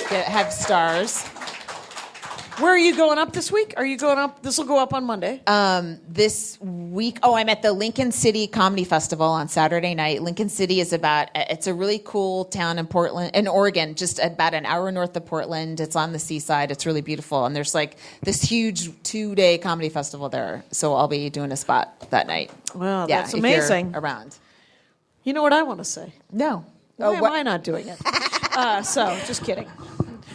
have Stars. Where are you going up this week? Are you going up? This will go up on Monday. This week, I'm at the Lincoln City Comedy Festival on Saturday night. Lincoln City is it's a really cool town in Oregon, just about an hour north of Portland. It's on the seaside. It's really beautiful. And there's like this huge 2-day comedy festival there. So I'll be doing a spot that night. Wow, that's amazing. If you're around. You know what I want to say? No. Why am I not doing it? Just kidding.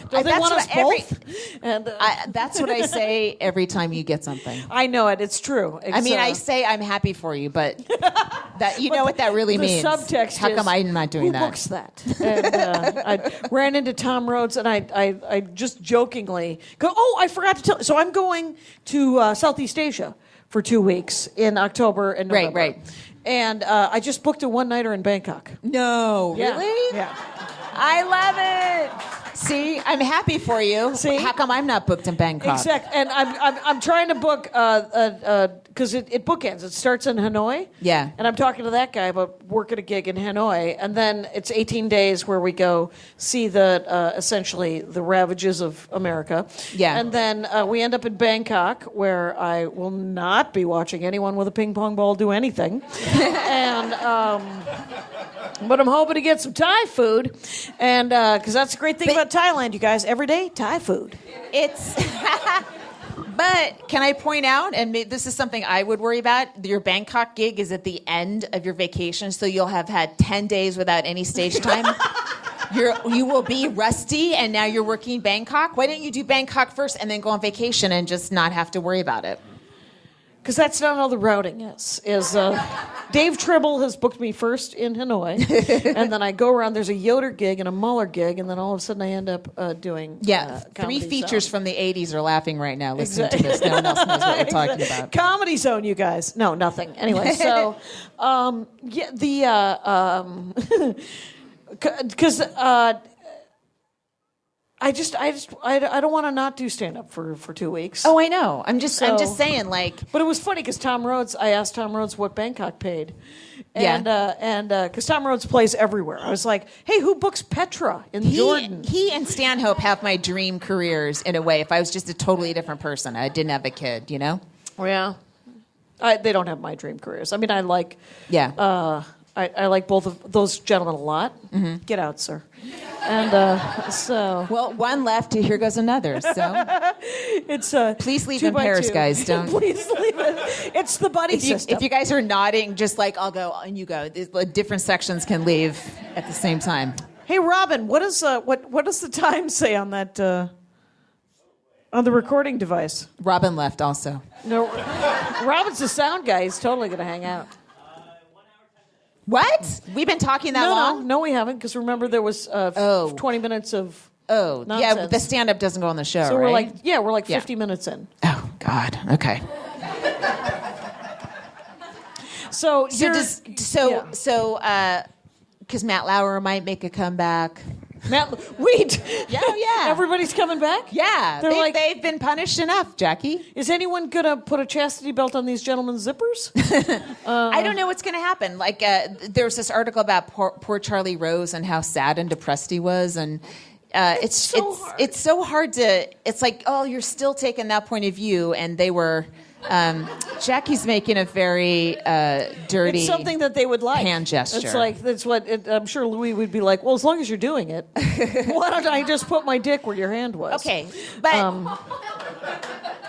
Don't they want us both? That's what I say every time you get something. I know it. It's true. I mean, I say I'm happy for you, but that know what that really means. The subtext How come I'm not doing that? Who books that? And I ran into Tom Rhodes, and I just jokingly go, I forgot to tell. So I'm going to Southeast Asia for 2 weeks in October and November. Right. And I just booked a one-nighter in Bangkok. No, really? Yeah. I love it. See, I'm happy for you. See? How come I'm not booked in Bangkok? Exactly. And I'm trying to book because it bookends. It starts in Hanoi. Yeah. And I'm talking to that guy about working a gig in Hanoi, and then it's 18 days where we go see essentially the ravages of America. Yeah. And then we end up in Bangkok, where I will not be watching anyone with a ping pong ball do anything. And but I'm hoping to get some Thai food, and because that's the great thing about Thailand, you guys. Every day, Thai food. It's But can I point out, and this is something I would worry about, your Bangkok gig is at the end of your vacation, so you'll have had 10 days without any stage time. You will be rusty, and now you're working Bangkok. Why don't you do Bangkok first and then go on vacation and just not have to worry about it? Because that's not how the routing is. Dave Tribble has booked me first in Hanoi, and then I go around. There's a Yoder gig and a Mahler gig, and then all of a sudden I end up doing Three features Zone. from the 80s are laughing right now listening to this. No one else knows what we're talking about. Comedy Zone, you guys. No, nothing. Anyway, so because I don't want to not do stand up for 2 weeks. Oh, I know. I'm just saying, like. But it was funny because I asked Tom Rhodes what Bangkok paid, and because Tom Rhodes plays everywhere, I was like, hey, who books Petra in Jordan? He and Stanhope have my dream careers in a way. If I was just a totally different person, I didn't have a kid, you know. Yeah, they don't have my dream careers. I mean, I like. Yeah. I like both of those gentlemen a lot. Mm-hmm. Get out, sir. And so... Well, one left, here goes another, so... It's Please leave in pairs, guys. Don't... Please leave it. It's the buddy system. If you guys are nodding, just like, I'll go, and you go. Different sections can leave at the same time. Hey, Robin, what does the time say on that... on the recording device? Robin left also. No, Robin's the sound guy. He's totally going to hang out. What? We've been talking that long? No, we haven't, because remember there was 20 minutes of nonsense. Yeah, the stand-up doesn't go on the show, so right? we're like 50 minutes in. Oh, God. Okay. Because Matt Lauer might make a comeback. Wait. Yeah. Everybody's coming back? Yeah. They've been punished enough, Jackie. Is anyone going to put a chastity belt on these gentlemen's zippers? I don't know what's going to happen. Like, there was this article about poor Charlie Rose and how sad and depressed he was. And it's so hard to... It's like, oh, you're still taking that point of view. And they were... Jackie's making a very dirty. It's something that they would like. Hand gesture. It's like I'm sure Louis would be like. Well, as long as you're doing it, why don't I just put my dick where your hand was? Okay, but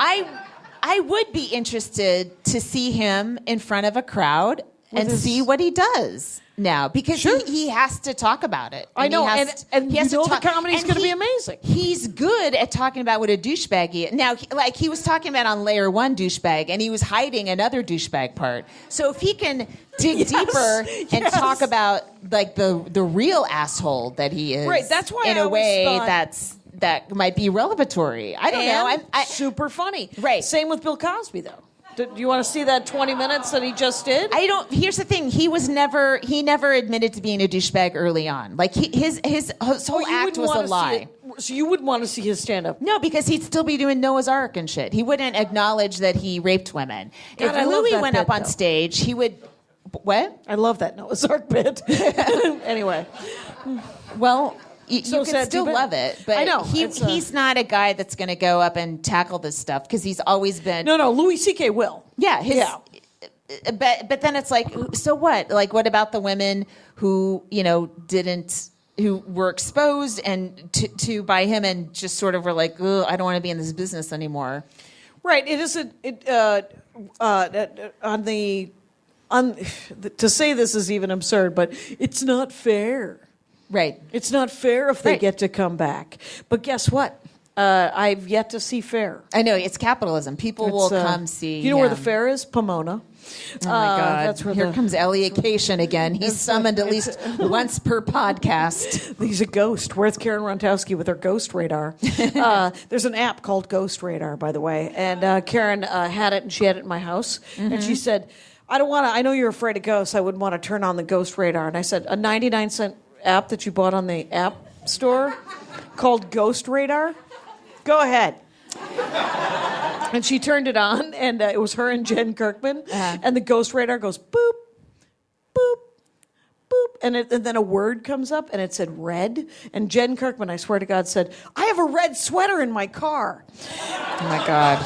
I would be interested to see him in front of a crowd and see what he does now, because he has to talk about it. I know, and he has the comedy's going to be amazing. He's good at talking about what a douchebag is. Now, like he was talking about on Layer 1 douchebag, and he was hiding another douchebag part. So if he can dig deeper and talk about like the real asshole that he is, right? That's why in a way that might be revelatory. I don't know. I'm super funny. Right. Same with Bill Cosby, though. Do you want to see that 20 minutes that he just did? I don't. Here's the thing. He never admitted to being a douchebag early on. Like his whole act was a lie. So you wouldn't want to see his stand-up? No, because he'd still be doing Noah's Ark and shit. He wouldn't acknowledge that he raped women. God, if Louis went up on stage, he would... What? I love that Noah's Ark bit. Anyway. Well... You can still love it, but I know, he's not a guy that's going to go up and tackle this stuff because he's always been... No, Louis C.K. will. Yeah. But then it's like, so what? Like, what about the women who, who were exposed and to by him and just sort of were like, ugh, I don't want to be in this business anymore. Right. It isn't... to say this is even absurd, but it's not fair. Right. It's not fair if they get to come back. But guess what? I've yet to see fair. I know. It's capitalism. People will come see. You know where the fair is? Pomona. Oh, my God. That's where Here comes Elliot Cation again. He's summoned at least once per podcast. He's a ghost. Where's Karen Rontowski with her ghost radar? There's an app called Ghost Radar, by the way. And Karen had it, and she had it in my house. Mm-hmm. And she said, I know you're afraid of ghosts. I wouldn't want to turn on the ghost radar. And I said, a 99-cent app that you bought on the app store called Ghost Radar? Go ahead. And she turned it on, and it was her and Jen Kirkman. Uh-huh. And the Ghost Radar goes boop, boop, boop. And then a word comes up, and it said red. And Jen Kirkman, I swear to God, said, I have a red sweater in my car. Oh, my God.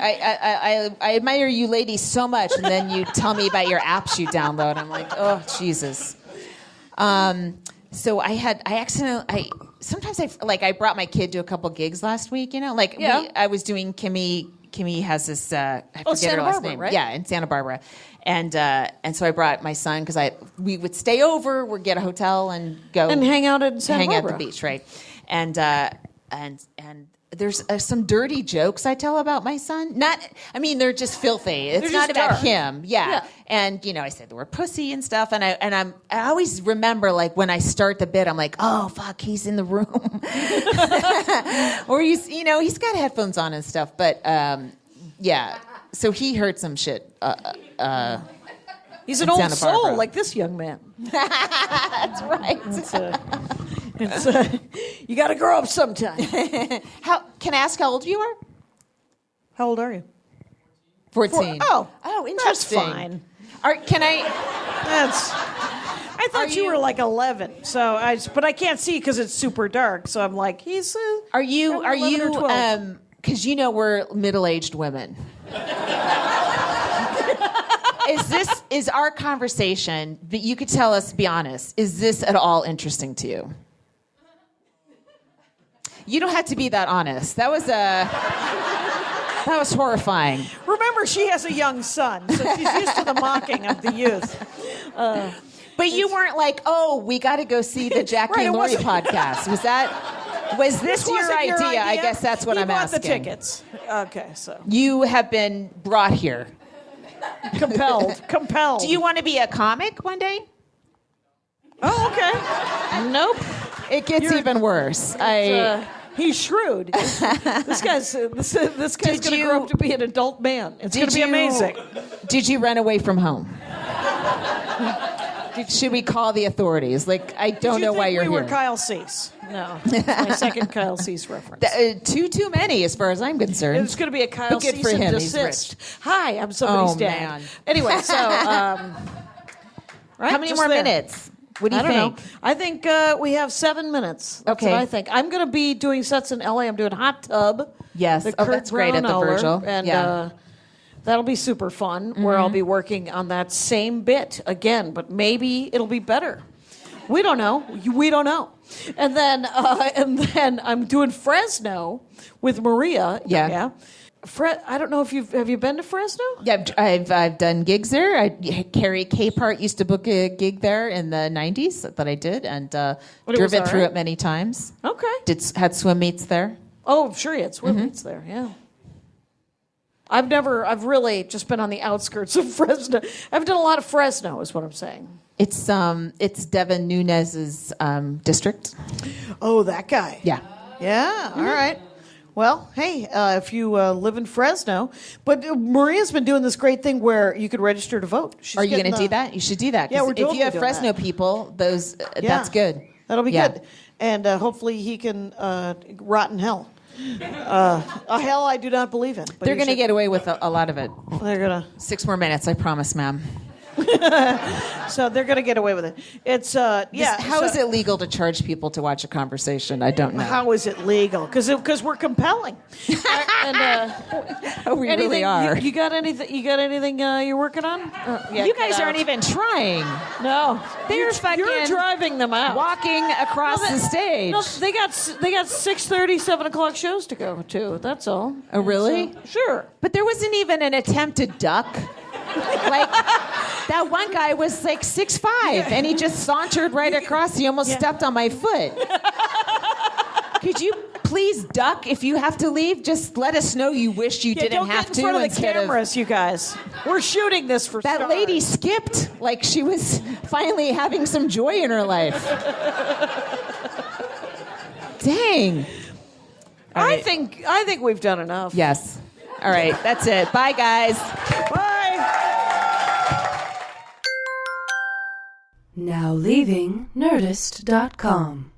I admire you ladies so much, and then you tell me about your apps you download. I'm like, oh, Jesus. So I sometimes I brought my kid to a couple gigs last week. I was doing Kimmy. Kimmy has this. I forget her last name. Right? Yeah, in Santa Barbara, and so I brought my son because we would stay over, we'd get a hotel and go and hang out in Santa Barbara. At the beach, right? And there's some dirty jokes I tell about my son. They're just filthy. It's not about him. Yeah. And I say the word pussy and stuff. And I always remember when I start the bit, I'm like, oh fuck, he's in the room, or he's got headphones on and stuff. But yeah, so he heard some shit. He's an old soul like this young man. That's right. You got to grow up sometime. Can I ask how old you are? How old are you? 14. Oh, interesting. That's fine. I thought you were like 11. But I can't see because it's super dark. So I'm like, he's. Are you? Because we're middle-aged women. Is our conversation? But you could tell us. Be honest. Is this at all interesting to you? You don't have to be that honest. That was horrifying. Remember, she has a young son, so she's used to the mocking of the youth. But you weren't like, oh, we got to go see the Jackie and Laurie podcast. Was this your idea? I guess that's what I'm asking. You bought the tickets. Okay, so. You have been brought here. Compelled. Do you want to be a comic one day? Oh, okay. Nope. It gets even worse. He's shrewd. This guy's going to grow up to be an adult man. It's going to be amazing. Did you run away from home? Should we call the authorities? I don't know why you're here. We were Kyle Cease. No, it's my second Kyle Cease reference. Too many, as far as I'm concerned. It's going to be a Kyle Cease for him. and desist. Hi, I'm somebody's dad. Man. Anyway, so right. How many more minutes? What do you think? I don't know. I think we have 7 minutes. That's okay. what I think. I'm going to be doing sets in LA. I'm doing Hot Tub. Yes. That's great at the Virgil. And that'll be super fun, where I'll be working on that same bit again, but maybe it'll be better. We don't know. We don't know. And then I'm doing Fresno with Maria. Yeah. I don't know if have you been to Fresno? Yeah, I've done gigs there. Carrie Capehart used to book a gig there in the 90s that I did, and driven through it many times. Okay. Had swim meets there. Oh, sure, you had swim meets there. Yeah. I've really just been on the outskirts of Fresno. I've done a lot of Fresno, is what I'm saying. It's Devin Nunes's district. Oh, that guy. Yeah. Yeah. All right. Well, hey, if you live in Fresno, but Maria's been doing this great thing where you could register to vote. Are you going to do that? You should do that. Yeah, we're totally if you have doing Fresno that. people, that's good. That'll be good. And hopefully he can rot in hell. A hell I do not believe in. But they're going to get away with a lot of it. They're going to. 6 more minutes, I promise, ma'am. So they're going to get away with it. It's How is it legal to charge people to watch a conversation? I don't know. How is it legal? Because we're compelling. We really are. You got anything? You're working on? You guys aren't even trying. No, you're driving them out, walking across the stage. No, they got 6:30, 7 o'clock shows to go to. That's all. Oh, really? Sure. But there wasn't even an attempt to duck. That one guy was 6'5", and he just sauntered right across. He almost stepped on my foot. Could you please duck if you have to leave? Just let us know you wish you didn't have to. Don't get in front of the cameras, you guys. We're shooting this for that stars. lady skipped like she was finally having some joy in her life. Dang. I think we've done enough. Yes. All right, that's it. Bye, guys. Bye. Now leaving Nerdist.com.